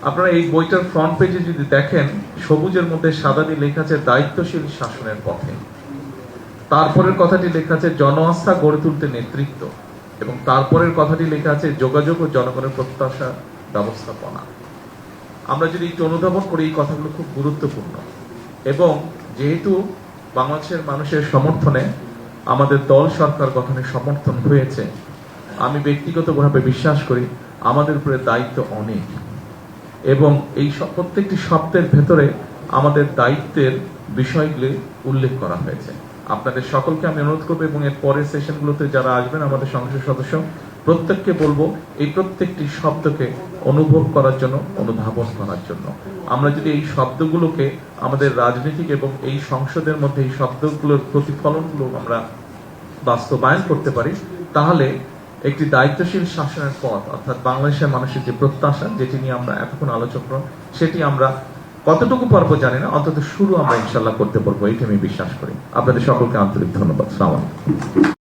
আপনারা এই বইটার ফ্রন্ট পেজে যদি দেখেন, সবুজের মধ্যে সাদা দিয়ে লেখা আছে দায়িত্বশীল শাসনের পথে। তারপরের কথাটি লেখা আছে জনআস্থা গড়ে তুলতে নেতৃত্ব, এবং তারপরের কথাটি লেখা আছে যোগাযোগ ও জনগণের প্রত্যাশা ব্যবস্থাপনা। আমরা যদি একটু অনুধাবন করি, এই কথাগুলো খুব গুরুত্বপূর্ণ। এবং যেহেতু বাংলাদেশের মানুষের সমর্থনে আমাদের দল সরকার গঠনের সমর্থন হয়েছে, আমি ব্যক্তিগতভাবে বিশ্বাস করি আমাদের উপরে দায়িত্ব অনেক, এবং এই প্রত্যেকটি শব্দের ভেতরে আমাদের দায়িত্বের বিষয়গুলি উল্লেখ করা হয়েছে। আপনাদের সকলকে আমি অনুরোধ করবো, এবং এর পরের সেশনগুলোতে যারা আসবেন আমাদের সংসদ সদস্য প্রত্যেককে বলবো এই প্রত্যেকটি শব্দকে অনুভব করার জন্য, অনুধাবন করার জন্য। আমরা যদি এই শব্দগুলোকে আমাদের রাজনীতিক এবং এই সংসদের মধ্যে এই শব্দগুলোর প্রতিফলনগুলো আমরা বাস্তবায়ন করতে পারি, তাহলে একটি দায়িত্বশীল শাসনের পথ, অর্থাৎ বাংলাদেশের মানুষের যে প্রত্যাশা, যেটি নিয়ে আমরা এতক্ষণ আলোচনা করব, সেটি আমরা কতটুকু পারবো জানি না, অন্তত শুরু আমরা ইনশাল্লাহ করতে পারবো, এইটা আমি বিশ্বাস করি। আপনাদের সকলকে আন্তরিক ধন্যবাদ। আসসালামু আলাইকুম।